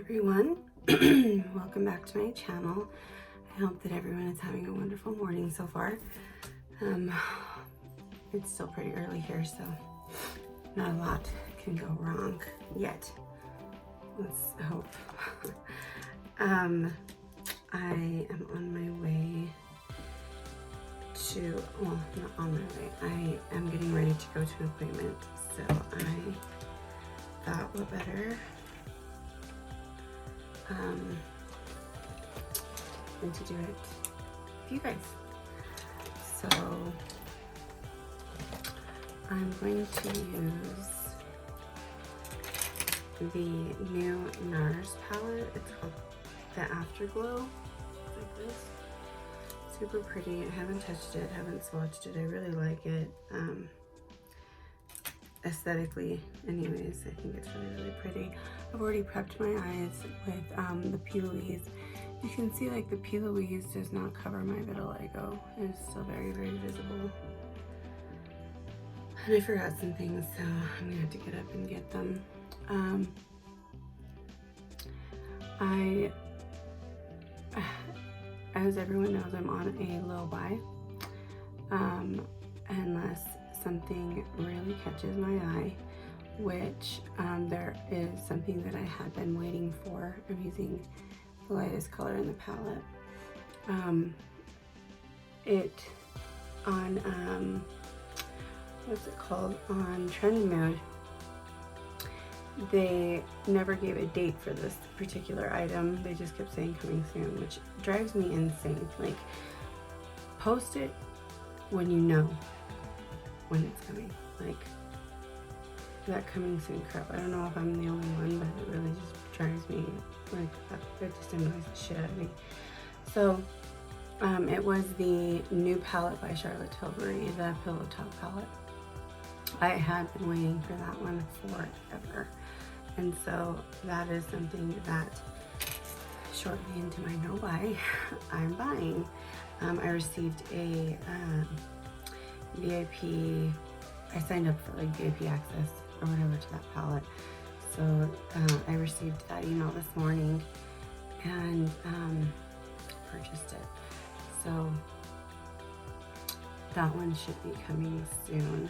everyone. Welcome back to my channel. I hope that everyone is having a wonderful morning so far. It's still pretty early here, so not a lot can go wrong yet. Let's hope. I am on my way to, well, not on my way. I am getting ready to go to an appointment, so I thought what better and to do it with you guys. So I'm going to use the new NARS palette. It's called the Afterglow. It's like this. Super pretty. I haven't touched it, haven't swatched it. I really like it. Aesthetically, anyways, I think it's really, really pretty. I've already prepped my eyes with the P. Louise. You can see like the P. Louise does not cover my vitiligo. It's still very, very visible. And I forgot some things, so I'm gonna have to get up and get them. As everyone knows, I'm on a low buy, unless something really catches my eye, which there is something that I had been waiting for. I'm using the lightest color in the palette. What's it called? On Trend Mode, they never gave a date for this particular item. They just kept saying coming soon, which drives me insane. Like, post it when you know when it's coming. Like, that coming soon crap. I don't know if I'm the only one, but it really just drives me, like, it just annoys the shit out of me. So it was the new palette by Charlotte Tilbury, the Pillow Top palette. I had been waiting for that one forever, and so that is something that shortly into my no buy I'm buying. I received a VIP, I signed up for like VIP access or whatever to that palette, so I received that email this morning and purchased it. So that one should be coming soon.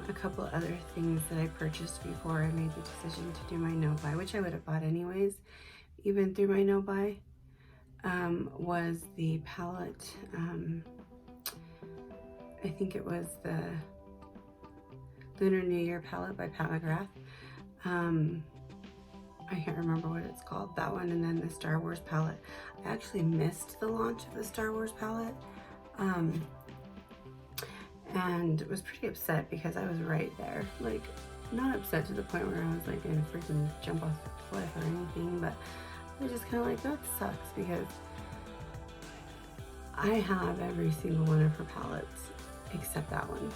A couple other things that I purchased before I made the decision to do my no buy, which I would have bought anyways, even through my no buy, was the palette. I think it was the Lunar New Year palette by McGrath. I can't remember what it's called, that one, and then the Star Wars palette. I actually missed the launch of the Star Wars palette, and was pretty upset because I was right there. Like, not upset to the point where I was like gonna freaking jump off the cliff or anything, but I was just kind of like, that sucks, because I have every single one of her palettes except that one.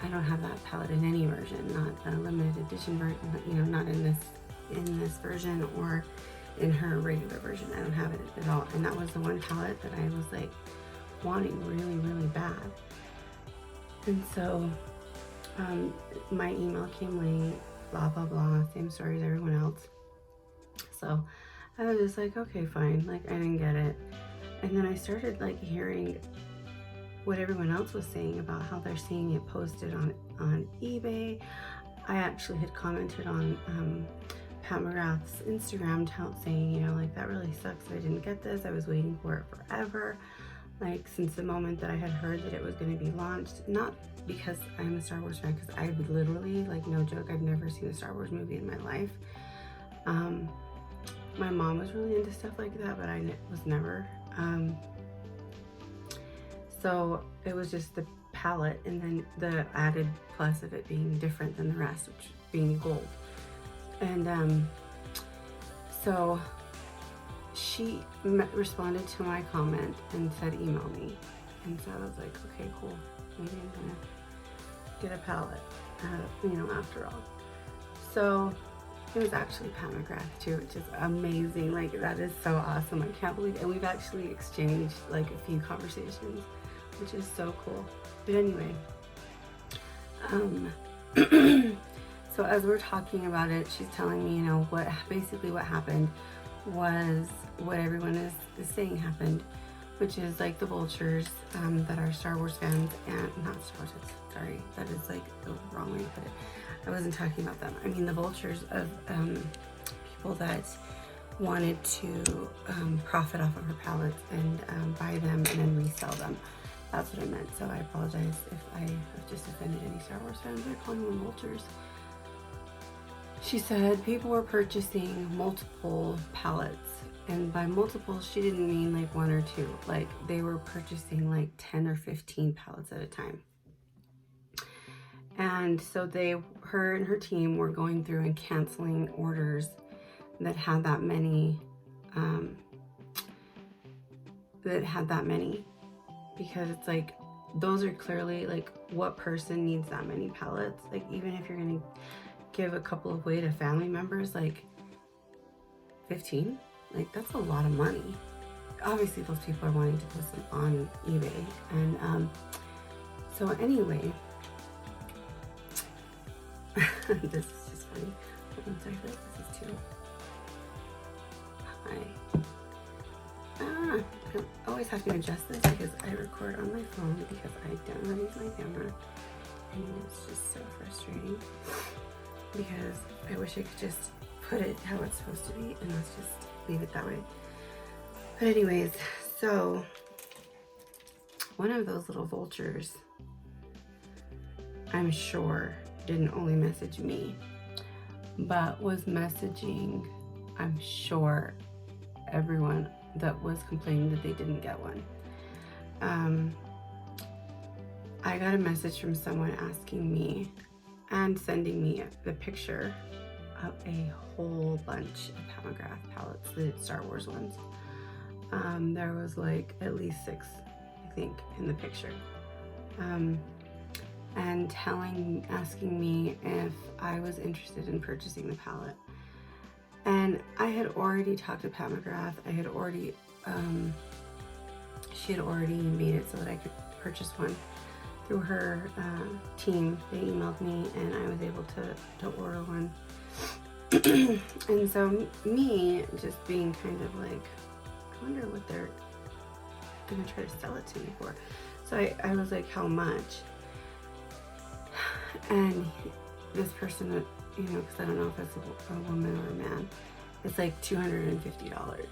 I don't have that palette in any version, not a limited edition version, you know, not in this version or in her regular version. I don't have it at all. And that was the one palette that I was like wanting really, really bad. And so my email came late, blah, blah, blah, same story as everyone else. So I was just like, okay, fine. Like, I didn't get it. And then I started like hearing what everyone else was saying about how they're seeing it posted on eBay. I actually had commented on Pat McGrath's Instagram account saying, you know, like, that really sucks that I didn't get this. I was waiting for it forever. Like, since the moment that I had heard that it was going to be launched, not because I'm a Star Wars fan, because I would literally, like, no joke, I've never seen a Star Wars movie in my life. My mom was really into stuff like that, but I was never. So it was just the palette, and then the added plus of it being different than the rest, which being gold. And so she responded to my comment and said email me, and so I was like, okay, cool, maybe I'm gonna get a palette, you know, after all. So it was actually Pat McGrath too, which is amazing. Like, that is so awesome. I can't believe it. And we've actually exchanged like a few conversations, which is so cool. But anyway, So as we're talking about it, she's telling me, you know, basically what happened was what everyone is saying happened, which is like the vultures that are Star Wars fans, and not Star Wars, sorry, that is like the wrong way to put it. I wasn't talking about them. I mean the vultures of people that wanted to profit off of her palettes and buy them and then resell them. That's what I meant. So I apologize if I have just offended any Star Wars fans by calling them vultures. She said people were purchasing multiple palettes, and by multiple she didn't mean like 1 or 2. Like they were purchasing like 10 or 15 palettes at a time. And so her and her team were going through and canceling orders that had that many, because it's like, those are clearly like, what person needs that many palettes? Like, even if you're gonna give a couple away to family members, like 15, like that's a lot of money. Obviously those people are wanting to post them on eBay. And so anyway, this is just funny. Hold on, sorry, this is too high. I always have to adjust this because I record on my phone because I don't know how to use my camera, and it's just so frustrating because I wish I could just put it how it's supposed to be and let's just leave it that way. But anyways, so one of those little vultures, I'm sure, didn't only message me, but was messaging, I'm sure, everyone that was complaining that they didn't get one. I got a message from someone asking me and sending me the picture of a whole bunch of McGrath palettes, the Star Wars ones. There was like at least 6, I think, in the picture. And asking me if I was interested in purchasing the palette. And I had already talked to Pat McGrath. I had already, she had already made it so that I could purchase one through her team. They emailed me and I was able to order one. And so me just being kind of like, I wonder what they're gonna try to sell it to me for. So I was like, how much? And this person, you know, because I don't know if it's a woman or a man, it's like $250.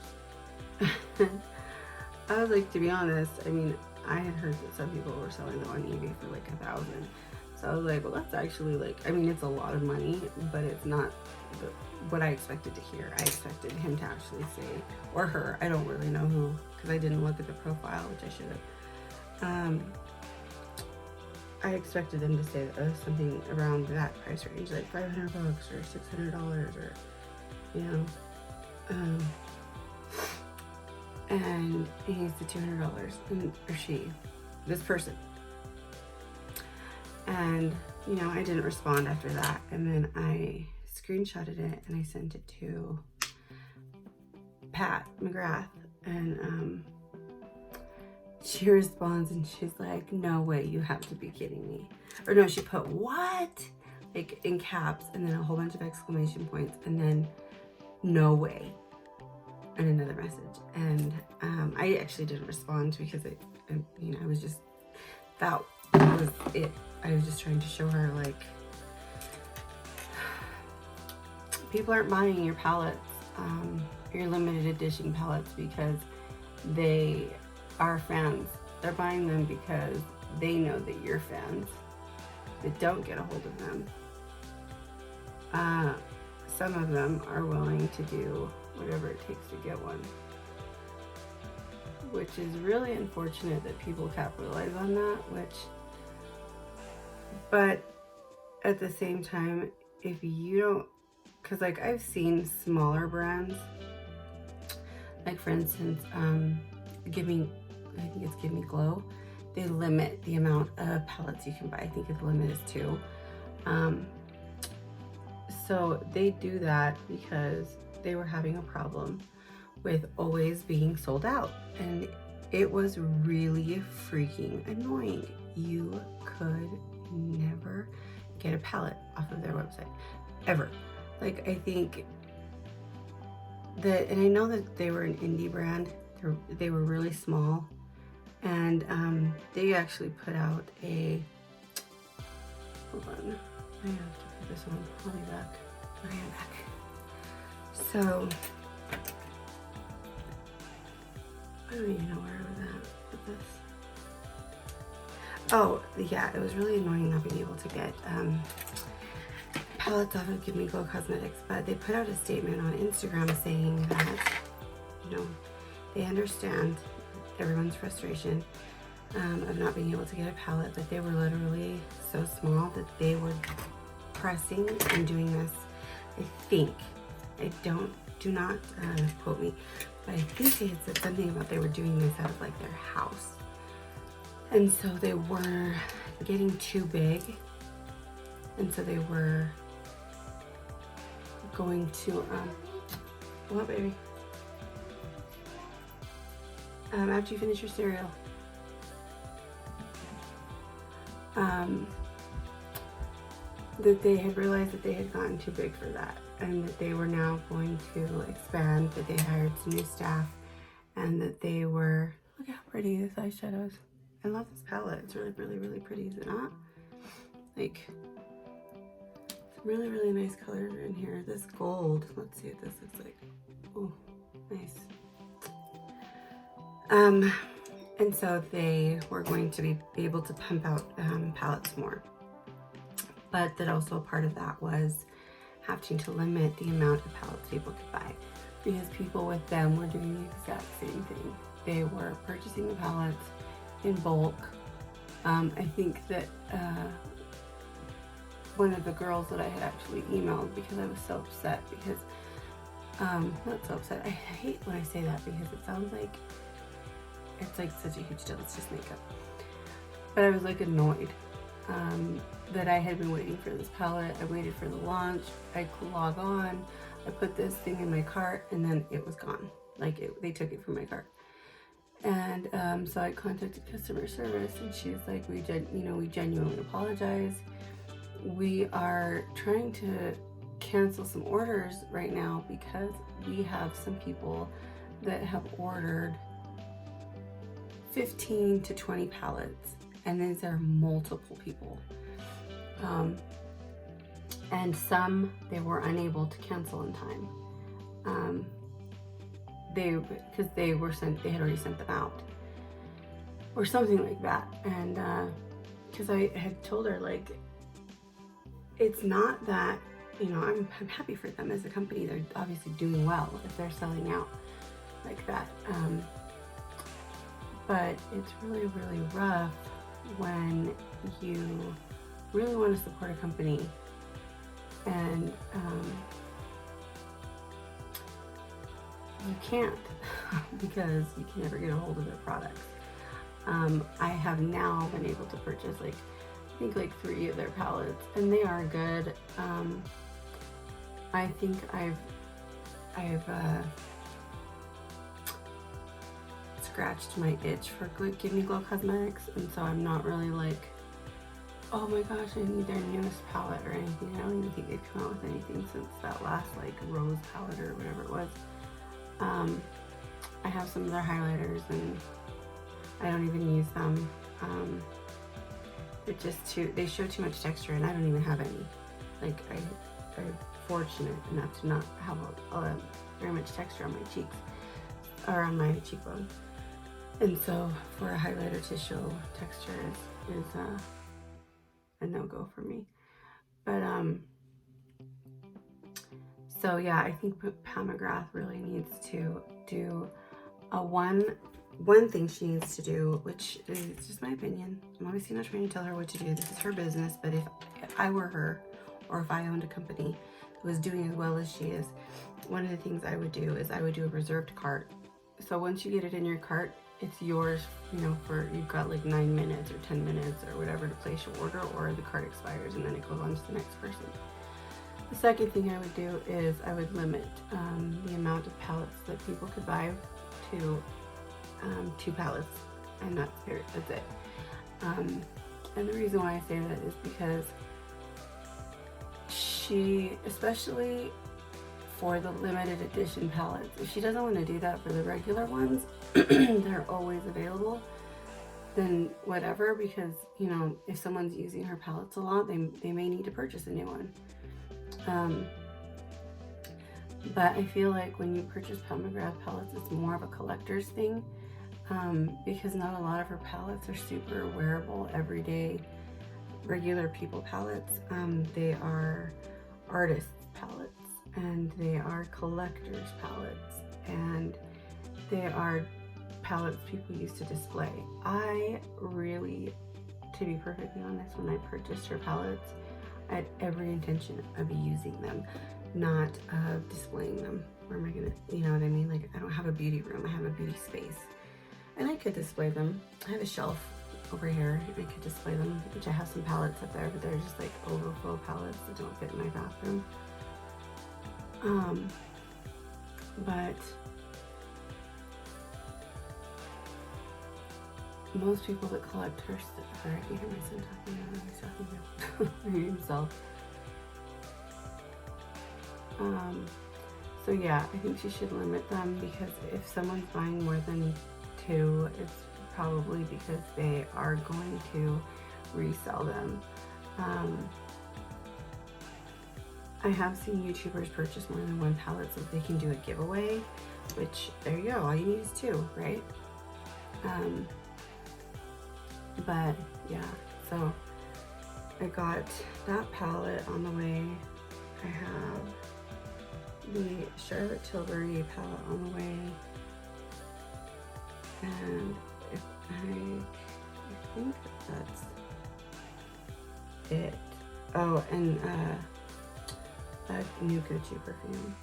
I was like, to be honest, I mean, I had heard that some people were selling them on eBay for like $1,000. So I was like, well, that's actually like, I mean, it's a lot of money, but it's not what I expected to hear. I expected him to actually say, or her, I don't really know who, because I didn't look at the profile, which I should have. I expected them to say something around that price range, like $500 or $600 or, you know, and he's the $200, or she, this person. And, you know, I didn't respond after that. And then I screenshotted it and I sent it to Pat McGrath, and she responds and she's like, no way, you have to be kidding me. Or no, she put what? Like in caps and then a whole bunch of exclamation points and then no way and another message. And I actually didn't respond because you know, I was just, that was it. I was just trying to show her like, people aren't buying your palettes, your limited edition palettes, because they are fans. They're buying them because they know that you're fans that don't get a hold of them. Some of them are willing to do whatever it takes to get one, which is really unfortunate that people capitalize on that, but at the same time, if you don't, because like I've seen smaller brands, like for instance, I think it's Give Me Glow, they limit the amount of palettes you can buy. I think the limit is 2. So they do that because they were having a problem with always being sold out, and it was really freaking annoying. You could never get a palette off of their website, ever. Like, I think that, and I know that they were an indie brand, they were really small, and they actually put out a, hold on, I have to put this on, I'll be back. Okay, I'm back. So, I don't even know where I was at with this. Oh, yeah, it was really annoying not being able to get palettes off of Give Me Glow Cosmetics, but they put out a statement on Instagram saying that, you know, they understand everyone's frustration of not being able to get a palette, that they were literally so small that they were pressing and doing this, I think, do not quote me, but I think they had said something about they were doing this out of like their house. And so they were getting too big. And so they were going to, what, baby? After you finish your cereal. That they had realized that they had gotten too big for that, and that they were now going to expand, that they hired some new staff, and that they were, look how pretty this eyeshadow is. I love this palette. It's really, really, really pretty, is it not? Like, some really, really nice colors in here. This gold, let's see what this looks like. Oh, nice. And so they were going to be able to pump out palettes more. But that also part of that was having to limit the amount of palettes people could buy, because people with them were doing the exact same thing. They were purchasing the palettes in bulk. I think that one of the girls that I had actually emailed, because I was so upset, because, not so upset, I hate when I say that because it sounds like it's like such a huge deal, it's just makeup. But I was like annoyed that I had been waiting for this palette. I waited for the launch, I could log on, I put this thing in my cart, and then it was gone. Like, they took it from my cart. And so I contacted customer service, and she was like, we genuinely apologize. We are trying to cancel some orders right now because we have some people that have ordered 15 to 20 palettes, and these are multiple people. And some they were unable to cancel in time. Because they had already sent them out, or something like that. And because I had told her, like, it's not that, you know, I'm happy for them as a company. They're obviously doing well if they're selling out like that. But it's really, really rough when you really want to support a company and you can't because you can never get a hold of their products. I have now been able to purchase, like, I think like 3 of their palettes, and they are good. I think I've scratched my itch for Give Me Glow Cosmetics, and so I'm not really like, oh my gosh, I need their newest palette or anything. I don't even think they've come out with anything since that last like rose palette or whatever it was. I have some of their highlighters and I don't even use them. They're just they show too much texture, and I don't even have any. Like, I'm fortunate enough to not have very much texture on my cheeks or on my cheekbone. And so for a highlighter to show texture is a no-go for me. But so yeah, I think McGrath really needs to do one thing she needs to do, which is just my opinion. I'm obviously not trying to tell her what to do. This is her business. But if I were her, or if I owned a company that was doing as well as she is, one of the things I would do is I would do a reserved cart. So once you get it in your cart, it's yours, you know, you've got like 9 minutes or 10 minutes or whatever to place your order, or the cart expires and then it goes on to the next person. The second thing I would do is I would limit the amount of palettes that people could buy to 2 palettes, and that's it. And the reason why I say that is because she, especially for the limited edition palettes, if she doesn't want to do that for the regular ones, they're always available, then whatever, because, you know, if someone's using her palettes a lot, they may need to purchase a new one. But I feel like when you purchase McGrath palettes, it's more of a collector's thing, because not a lot of her palettes are super wearable, everyday, regular people palettes. They are artists palettes, and they are collectors palettes, and they are palettes people use to display. I really, to be perfectly honest, when I purchased her palettes, I had every intention of using them, not of displaying them. Where am I gonna, you know what I mean? Like, I don't have a beauty room, I have a beauty space. And I could display them. I have a shelf over here, and I could display them, which I have some palettes up there, but they're just like overflow palettes that don't fit in my bathroom. But most people that collect her stuff, sorry, I can hear my son talking, I don't know what he's talking to himself. So yeah, I think she should limit them, because if someone's buying more than 2, it's probably because they are going to resell them. I have seen YouTubers purchase more than 1 palette so they can do a giveaway, which, there you go, all you need is 2, right? But yeah, so I got that palette on the way. I have the Charlotte Tilbury palette on the way, and I think that's it. Oh, and a new Gucci perfume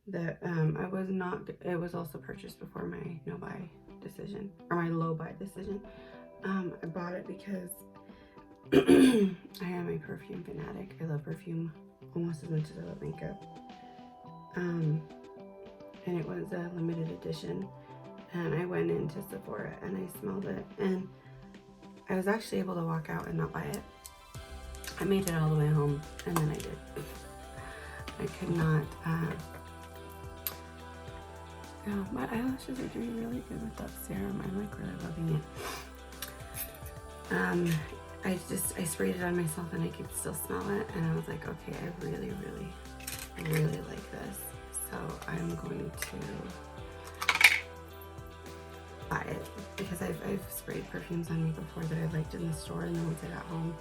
that I was not, it was also purchased before my no buy decision, or my low buy decision. I bought it because I am a perfume fanatic. I love perfume almost as much as I love makeup. And it was a limited edition, and I went into Sephora and I smelled it, and I was actually able to walk out and not buy it. I made it all the way home, and then I did. I could not, yeah, my eyelashes are doing really good with that serum. I'm like really loving it. I sprayed it on myself and I could still smell it, and I was like, okay, I really, really, really like this. So I'm going to buy it, because I've sprayed perfumes on me before that I liked in the store, and then once I got home,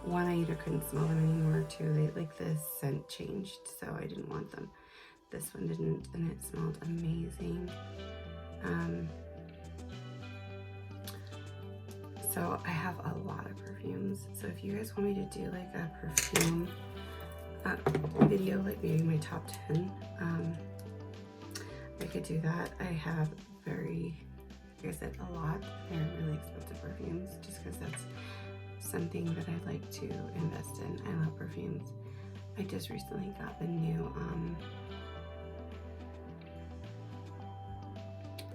1, I either couldn't smell them anymore, or 2, they, like, the scent changed, so I didn't want them. This one didn't, and it smelled amazing. So I have a lot of perfumes, so if you guys want me to do like a perfume video, like maybe my top 10, I could do that. I have very, like I said, a lot. They're really expensive perfumes, just because that's something that I like to invest in. I love perfumes. I just recently got the new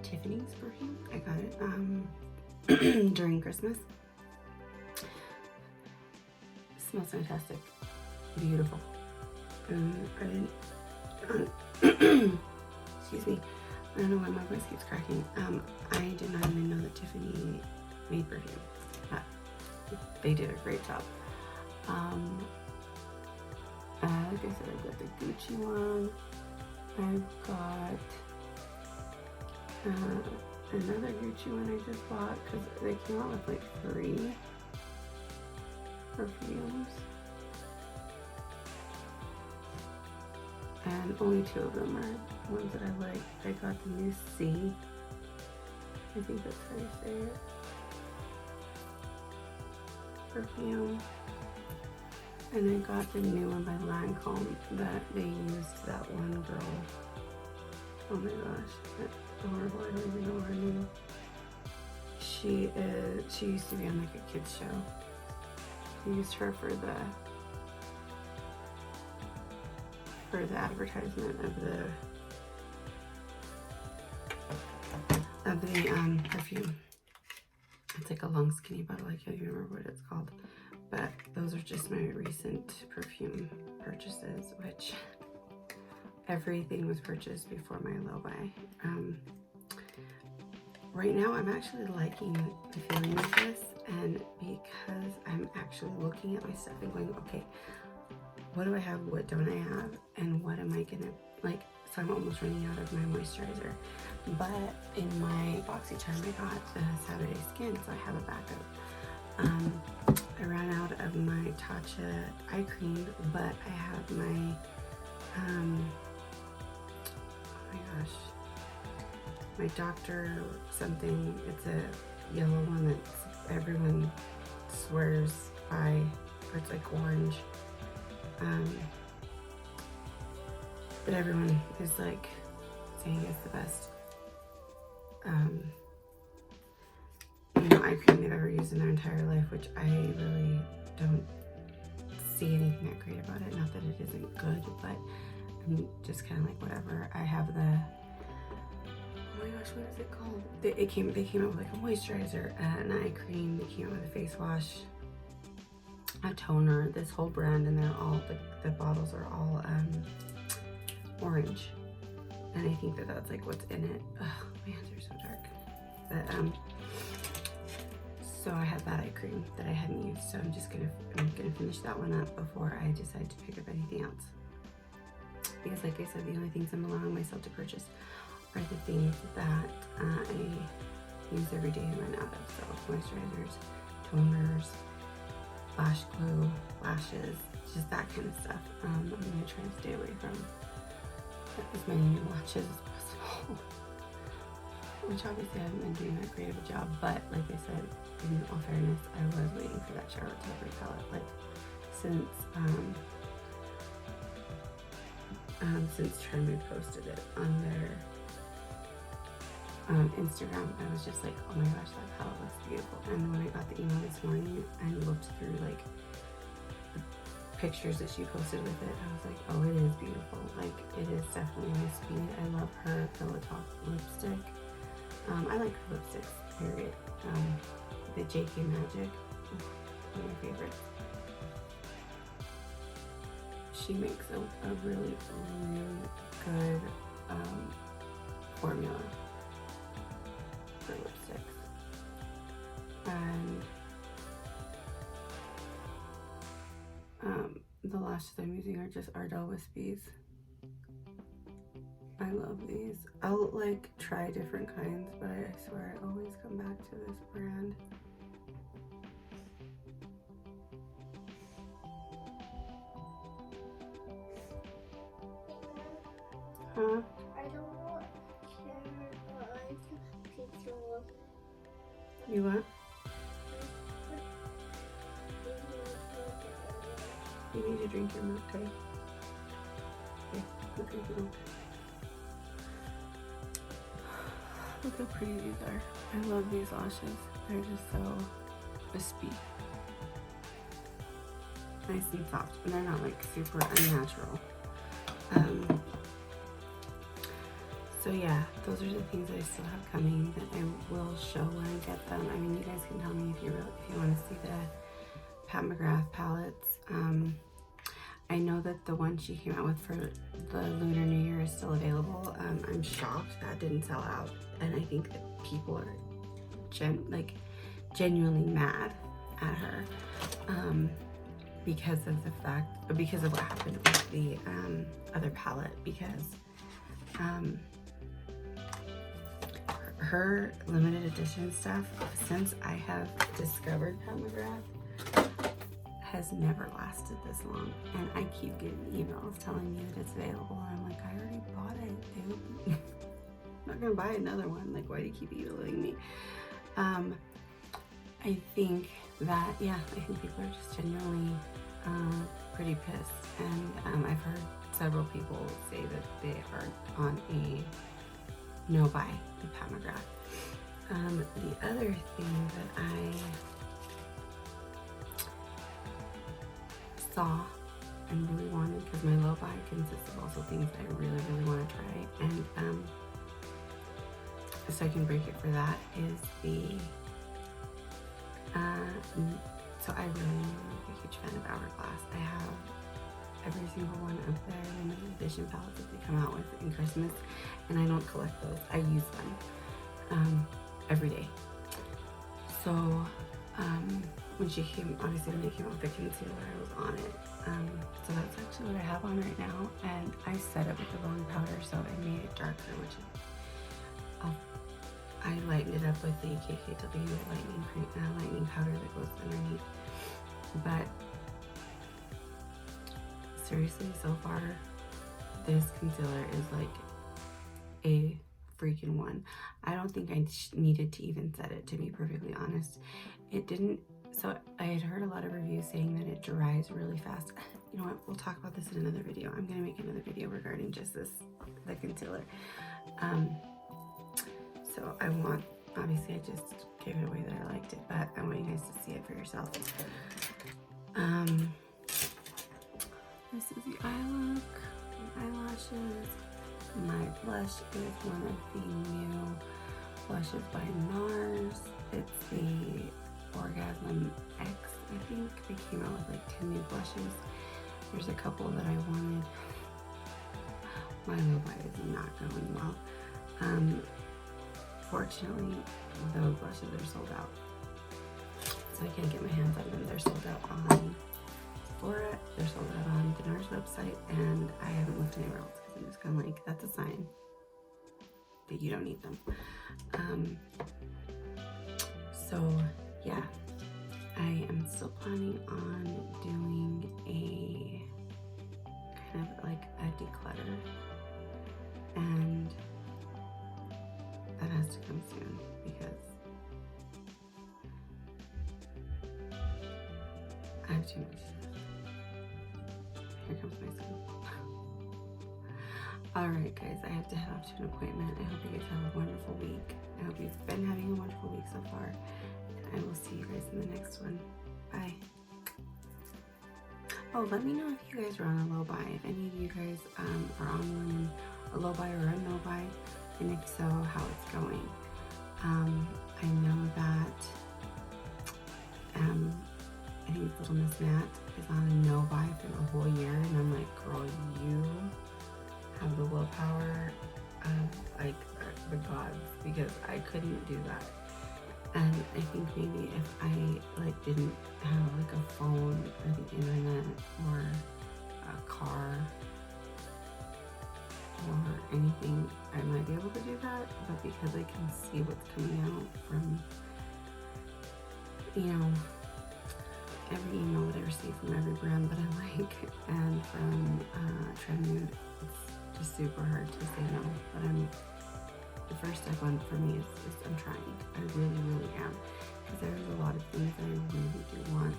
Tiffany's perfume. I got it during Christmas. It smells fantastic, beautiful. I didn't excuse me, I don't know why my voice keeps cracking. I did not even know that Tiffany made perfume, but they did a great job. Like I said, I've got the Gucci one. I've got another Gucci one I just bought, because they came out with like 3 perfumes, and only 2 of them are ones that I like. I got the new C, I think that's how you say it, perfume, and I got the new one by Lancome that they used that one girl. Oh my gosh, that's horrible. I don't even know her name. She used to be on like a kids show. They used her for the advertisement of the perfume. It's like a long skinny bottle. I can't even remember what it's called, But those are just my recent perfume purchases, which everything was purchased before my low buy. Right now I'm actually liking the feeling of this, and because I'm actually looking at my stuff and going, okay, what do I have, what don't I have, and what am I gonna, like, so I'm almost running out of my moisturizer. But in my BoxyCharm I got the Saturday Skin, so I have a backup. I ran out of my Tatcha eye cream, but I have my, oh my gosh, my Dr. something, it's a yellow one that everyone swears by, or it's like orange. But everyone is like saying it's the best eye cream they've ever used in their entire life, which I really don't see anything that great about it. Not that it isn't good, but I'm just kind of like, whatever. I have the, oh my gosh, what is it called? They came out with like a moisturizer, an eye cream. They came out with a face wash, a toner, this whole brand, and they're all, the bottles are all orange. And I think that that's like what's in it. Oh, my hands are so dark. But, so I have that eye cream that I hadn't used, so I'm gonna finish that one up before I decide to pick up anything else. Because like I said, the only things I'm allowing myself to purchase are the things that I use every day and run out of. So moisturizers, toners, lash glue, lashes, just that kind of stuff. I'm gonna try to stay away from as many new watches as possible. Which obviously I haven't been doing that great of a job, but like I said, in all fairness, I was waiting for that Charlotte Tilbury palette. Like since Trend posted it on their Instagram, I was just like, oh my gosh, that palette looks beautiful. And when I got the email this morning and looked through like the pictures that she posted with it, I was like, oh, it is beautiful. Like, it is definitely my speed. I love her Pillow Talk lipstick. I like her lipsticks, period. The JK Magic, one of my favorites. She makes a really, really good formula for lipsticks. And the lashes I'm using are just Ardell Wispies. I love these. I'll like try different kinds, but I swear I always come back to this brand. Huh? I don't care what people. You what? You need to drink your milk, okay? Okay, look at your milk. Look how pretty these are. I love these lashes. They're just so wispy. Nice and soft, but they're not like super unnatural. So yeah, those are the things that I still have coming that I will show when I get them. I mean, you guys can tell me if you want to see the Pat McGrath palettes. I know that the one she came out with for the Lunar New Year is still available. I'm shocked that didn't sell out, and I think that people are genuinely mad at her because of what happened with the other palette. Because her limited edition stuff, since I have discovered Pat McGrath, has never lasted this long, and I keep getting emails telling me that it's available, and I'm like, I already bought it, dude. I'm not gonna buy another one. Like, why do you keep emailing me? I think that, yeah, I think people are just genuinely pretty pissed, and I've heard several people say that they are on a no buy with Pat McGrath. The other thing that I saw and really wanted, because my low buy consists of also things that I really, really want to try, and so I can break it for that, is the So I really am a huge fan of Hourglass. I have every single one of their limited edition palettes that they come out with in Christmas, and I don't collect those. I use them every day. So when they came out with the concealer, I was on it. So that's actually what I have on right now, and I set it with the wrong powder, so it made it darker, which I lightened it up with the KKW lightning powder that goes underneath. But seriously, so far, this concealer is like a freaking one. I don't think I needed to even set it, to be perfectly honest. It didn't. So I had heard a lot of reviews saying that it dries really fast. You know what? We'll talk about this in another video. I'm gonna make another video regarding just the concealer. So obviously I just gave it away that I liked it, but I want you guys to see it for yourself. This is the eye look, my eyelashes. My blush is one of the new blushes by NARS. It's the Orgasm X, I think. They came out with like 10 new blushes. There's a couple that I wanted. My low buy is not going well. Fortunately, those blushes are sold out. So I can't get my hands on them. They're sold out on Sephora, they're sold out on the NARS website, and I haven't looked anywhere else because I'm just kind of like, that's a sign that you don't need them. So yeah, I am still planning on doing a kind of like a declutter, and that has to come soon because I have too much stuff. Here comes my son. Alright guys, I have to head off to an appointment. I hope you guys have a wonderful week. I hope you've been having a wonderful week so far. And I will see you guys in the next one. Bye. Oh, let me know if you guys are on a low buy. If any of you guys are on one, a low buy or a no buy, and if so, how it's going. I know that I think Little Miss Nat is on a no buy for the whole year, and I'm like, girl, you have the willpower of like the gods, because I couldn't do that. And I think maybe if I like didn't have like a phone or the internet or a car or anything, I might be able to do that. But because I can see what's coming out from, you know, every email that I receive from every brand that I like, and from Trend, it's just super hard to say no. But the first step on for me is I'm trying. I really, really am, because there's a lot of things that I really do want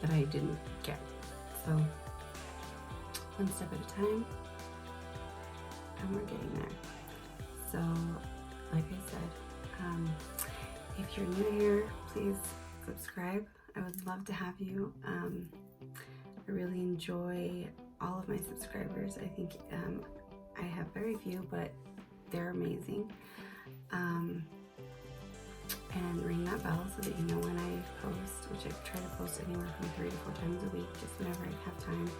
that I didn't get. So one step at a time, and we're getting there. So like I said, if you're new here, please subscribe. I would love to have you. I really enjoy all of my subscribers. I think I have very few, but they're amazing. And ring that bell so that you know when I post, which I try to post anywhere from 3 to 4 times a week, just whenever I have time.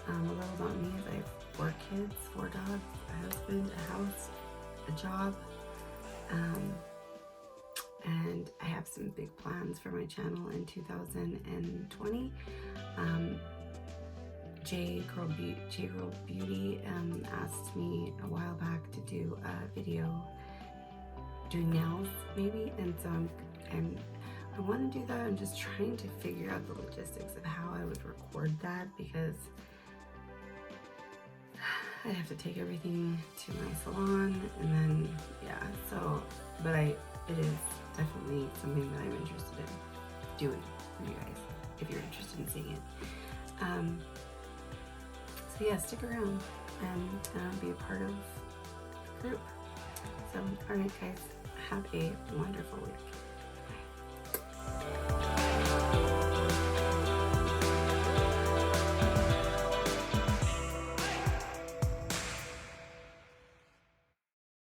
A little about me is I have 4 kids, 4 dogs, a husband, a house, a job, and I have some big plans for my channel in 2020. J Girl Beauty asked me a while back to do a video doing nails, maybe, and so I want to do that. I'm just trying to figure out the logistics of how I would record that, because I'd have to take everything to my salon, and then yeah. So, but it is definitely something that I'm interested in doing for you guys if you're interested in seeing it. So yeah, stick around and be a part of the group. So, alright guys, have a wonderful week.